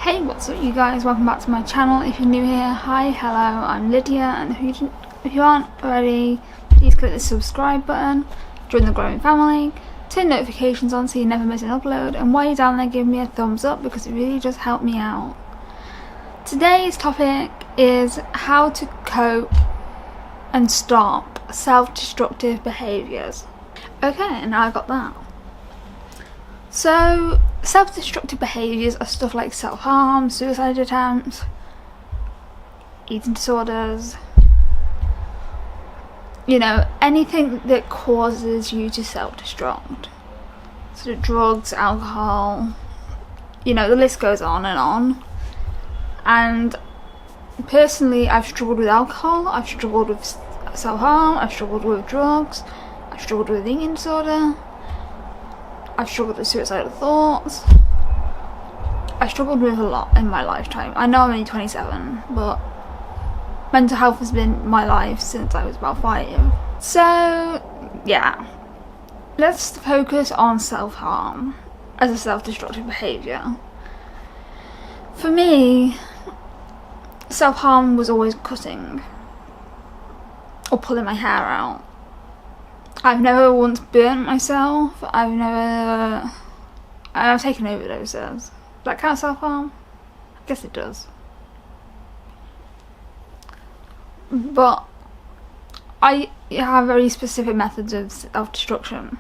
Hey, what's up you guys? Welcome back to my channel. If you're new here, hi, hello, I'm Lydia, and if you aren't already, please click the subscribe button, join the growing family, turn notifications on so you never miss an upload, and while you're down there, give me a thumbs up because it really does help me out. Today's topic is how to cope and stop self-destructive behaviours. Okay, and now I've got that. So, self-destructive behaviours are stuff like self-harm, suicide attempts, eating disorders, you know, anything that causes you to self-destruct. So drugs, alcohol, you know, the list goes on. And personally, I've struggled with alcohol, I've struggled with self-harm, I've struggled with drugs, I've struggled with eating disorder, I've struggled with suicidal thoughts. I've struggled with a lot in my lifetime. I know I'm only 27, but mental health has been my life since I was about 5. So, yeah. Let's focus on self-harm as a self-destructive behaviour. For me, self-harm was always cutting or pulling my hair out. I've never once burnt myself. I've taken overdoses. Does that count self-harm? I guess it does. But I have very specific methods of self-destruction.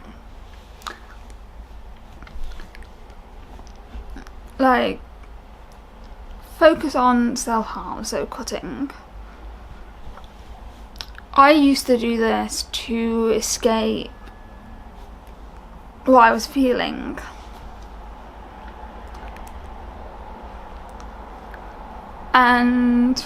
Like, focus on self-harm, so cutting. I used to do this to escape what I was feeling. And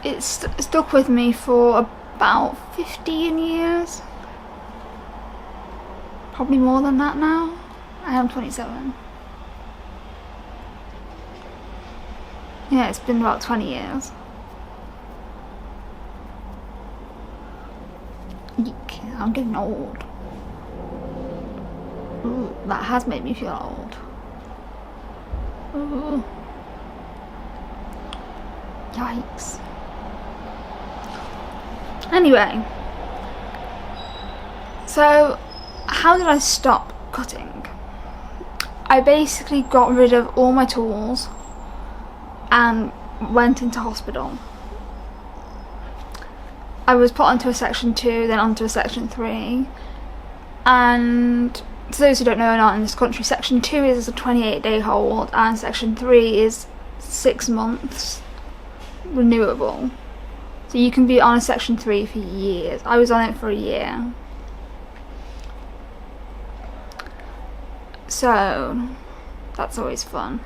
it's stuck with me for about 15 years. Probably more than that now. I am 27. Yeah, it's been about 20 years. Eek, I'm getting old. Ooh, that has made me feel old. Ooh. Yikes. Anyway. So, how did I stop cutting? I basically got rid of all my tools and went into hospital. I was put onto a section 2, then onto a section 3, and to those who don't know or not in this country, section 2 is a 28-day hold and section 3 is 6 months renewable. So you can be on a section 3 for years. I was on it for a year. So that's always fun.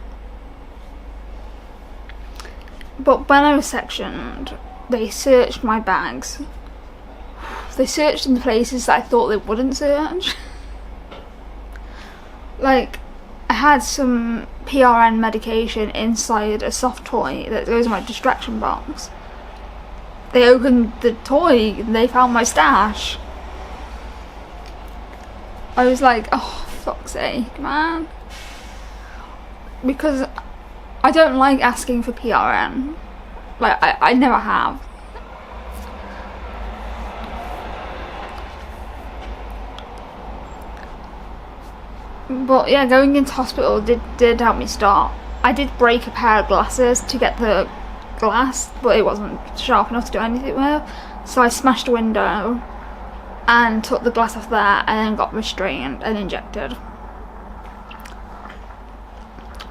But when I was sectioned, they searched my bags. They searched in the places that I thought they wouldn't search. Like, I had some PRN medication inside a soft toy that goes in my distraction box. They opened the toy and they found my stash. I was like, oh, fuck's sake, man. Because I don't like asking for PRN. Like, I never have. But yeah, going into hospital did help me stop. I did break a pair of glasses to get the glass, but it wasn't sharp enough to do anything with. So I smashed a window and took the glass off there and then got restrained and injected.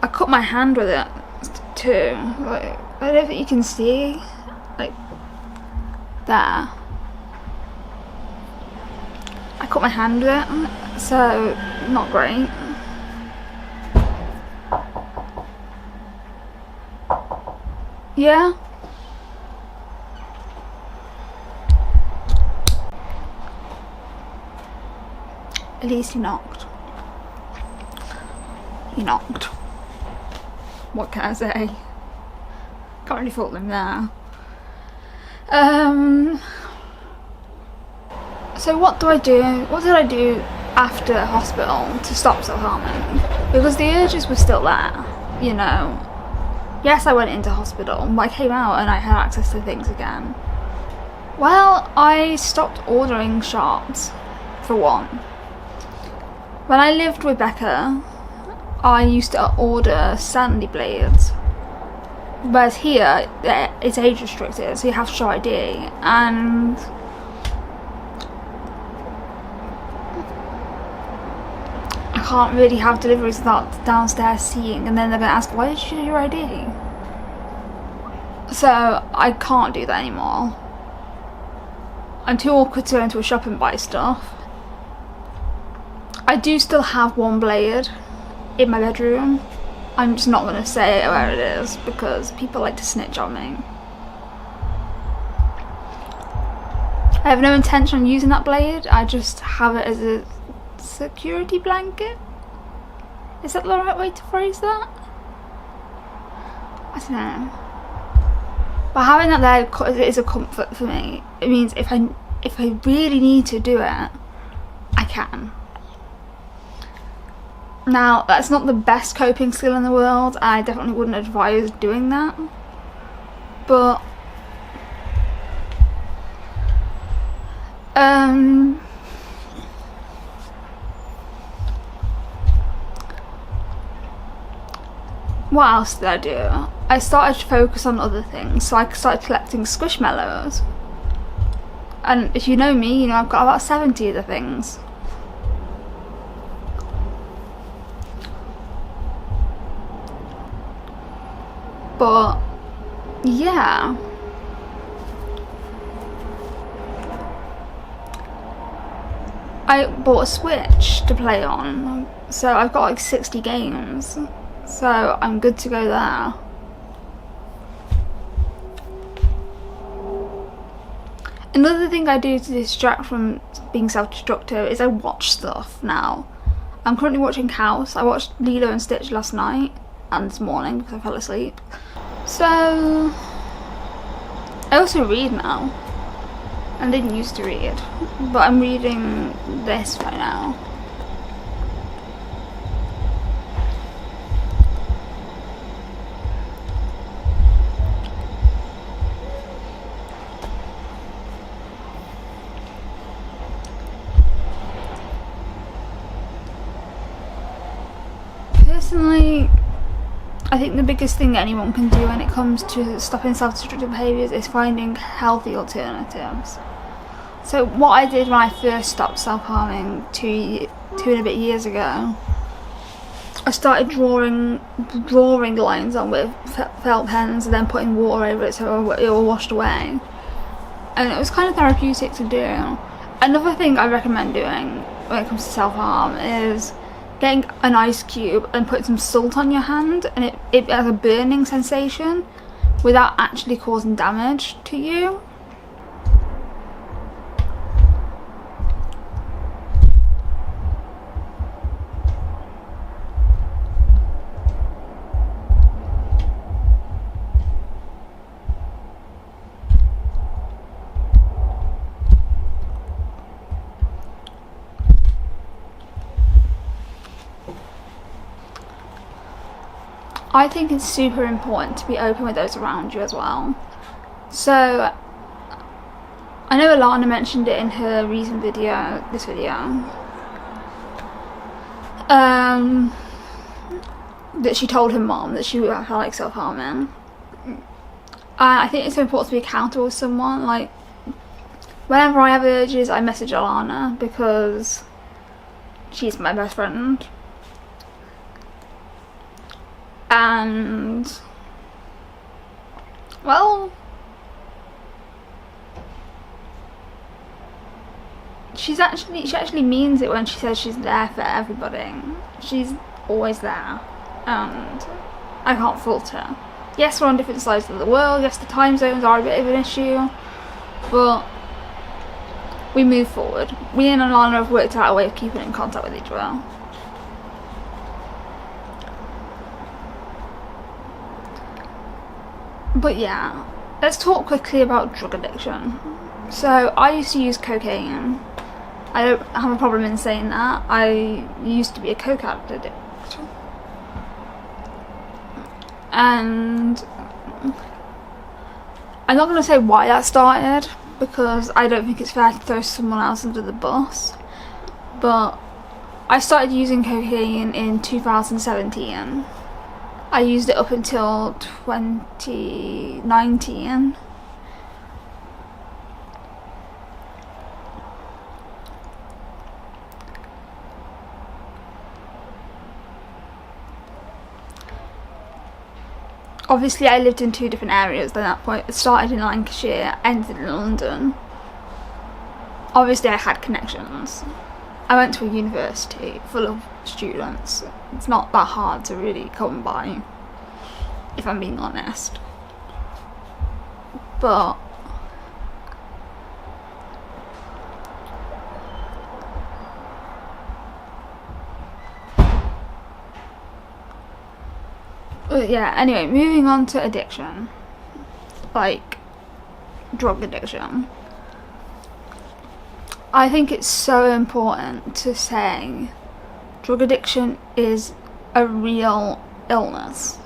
I cut my hand with it too. Like, I don't think you can see, like, there. I cut my hand with it, so not great. Yeah. At least he knocked. He knocked. What can I say? Can't really fault him there. So what do I do? What did I do after hospital to stop self-harming because the urges were still there, you know. Yes, I went into hospital, but I came out and I had access to things again. Well, I stopped ordering shots, for one. When I lived with Becca, I used to order sandy blades, whereas here it's age restricted, so you have to show ID, and I can't really have deliveries without downstairs seeing, and then they're going to ask, why did you do your ID? So I can't do that anymore. I'm too awkward to go into a shop and buy stuff. I do still have one blade in my bedroom. I'm just not going to say where it is because people like to snitch on me. I have no intention on using that blade. I just have it as a security blanket. Is that the right way to phrase that? I don't know. But having that there is a comfort for me. It means if I really need to do it, I can. Now, that's not the best coping skill in the world. I definitely wouldn't advise doing that. But what else did I do? I started to focus on other things, so I started collecting squishmallows. And if you know me, you know I've got about 70 of the things. But yeah, I bought a Switch to play on, so I've got like 60 games, so I'm good to go there. Another thing I do to distract from being self-destructive is I watch stuff now. I'm currently watching House. I watched Lilo and Stitch last night and this morning because I fell asleep. So I also read now. I didn't used to read, but I'm reading this right now. Personally, I think the biggest thing anyone can do when it comes to stopping self-destructive behaviours is finding healthy alternatives. So what I did when I first stopped self-harming two and a bit years ago, I started drawing lines on with felt pens and then putting water over it so it all washed away. And it was kind of therapeutic to do. Another thing I recommend doing when it comes to self-harm is getting an ice cube and putting some salt on your hand, and it has a burning sensation without actually causing damage to you. I think it's super important to be open with those around you as well. So I know Alana mentioned it in her recent video, this video, that she told her mom that she felt like self-harming. I think it's important to be accountable with someone. Like, whenever I have urges, I message Alana because she's my best friend. And well, she actually means it when she says she's there for everybody. She's always there, and I can't fault her. Yes, we're on different sides of the world. Yes, the time zones are a bit of an issue, but we move forward. Me and Alana have worked out a way of keeping in contact with each other. But yeah, let's talk quickly about drug addiction. So I used to use cocaine, I don't have a problem in saying that. I used to be a coke addict. And I'm not going to say why that started, because I don't think it's fair to throw someone else under the bus. But I started using cocaine in 2017. I used it up until 2019. Obviously I lived in 2 different areas at that point. It started in Lancashire, ended in London. Obviously I had connections. I went to a university full of students. It's not that hard to really come by, if I'm being honest. But yeah, anyway, moving on to addiction. Like, drug addiction. I think it's so important to say drug addiction is a real illness.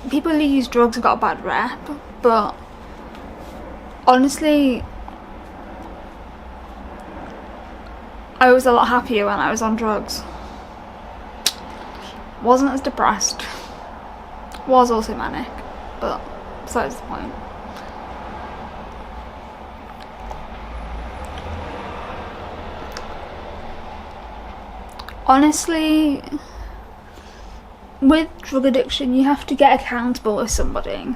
People who use drugs have got a bad rep, but honestly, I was a lot happier when I was on drugs. Wasn't as depressed. Was also manic, but besides the point. Honestly, with drug addiction, you have to get accountable with somebody.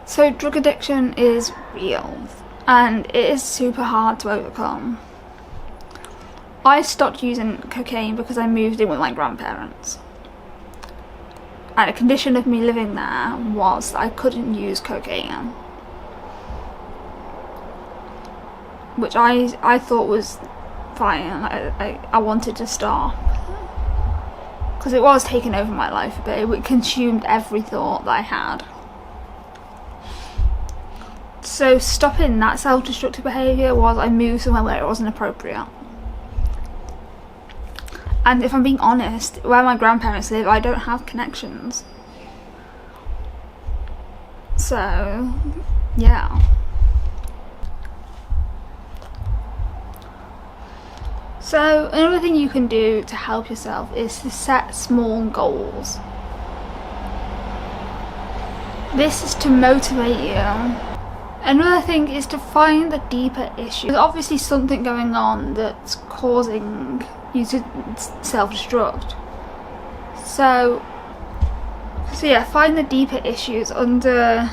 So drug addiction is real, and it is super hard to overcome. I stopped using cocaine because I moved in with my grandparents. And a condition of me living there was that I couldn't use cocaine. Which I thought was fine. I wanted to stop. Because it was taking over my life a bit. It consumed every thought that I had. So stopping that self-destructive behaviour was I moved somewhere where it wasn't appropriate. And if I'm being honest, where my grandparents live, I don't have connections. So, yeah. So, another thing you can do to help yourself is to set small goals. This is to motivate you. Another thing is to find the deeper issue. There's obviously something going on that's causing you to self-destruct. So yeah, find the deeper issues underneath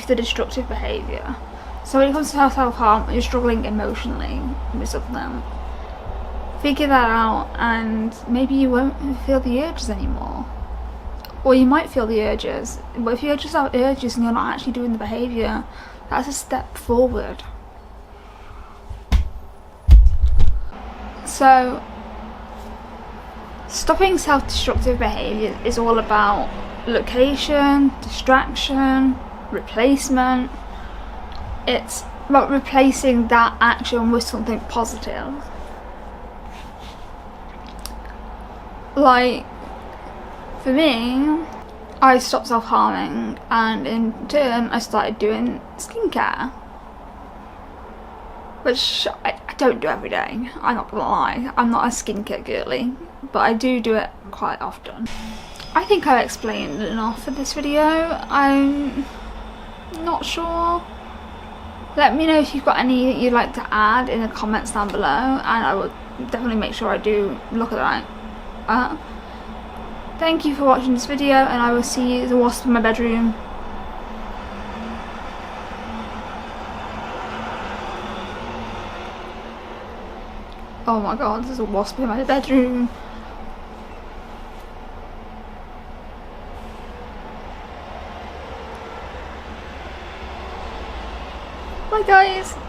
the destructive behaviour. So when it comes to self-harm, you're struggling emotionally with something, figure that out, and maybe you won't feel the urges anymore. Or you might feel the urges, but if you just have urges and you're not actually doing the behaviour, that's a step forward. So, stopping self-destructive behaviour is all about location, distraction, replacement. It's about replacing that action with something positive. Like, for me, I stopped self-harming, and in turn I started doing skincare, which I don't do every day, I'm not gonna lie. I'm not a skincare girly, but I do it quite often. I think I've explained enough for this video. I'm not sure. Let me know if you've got any that you'd like to add in the comments down below, and I will definitely make sure I do look at that. Thank you for watching this video, and I will see the wasp in my bedroom. Oh my god, there's a wasp in my bedroom. Bye guys.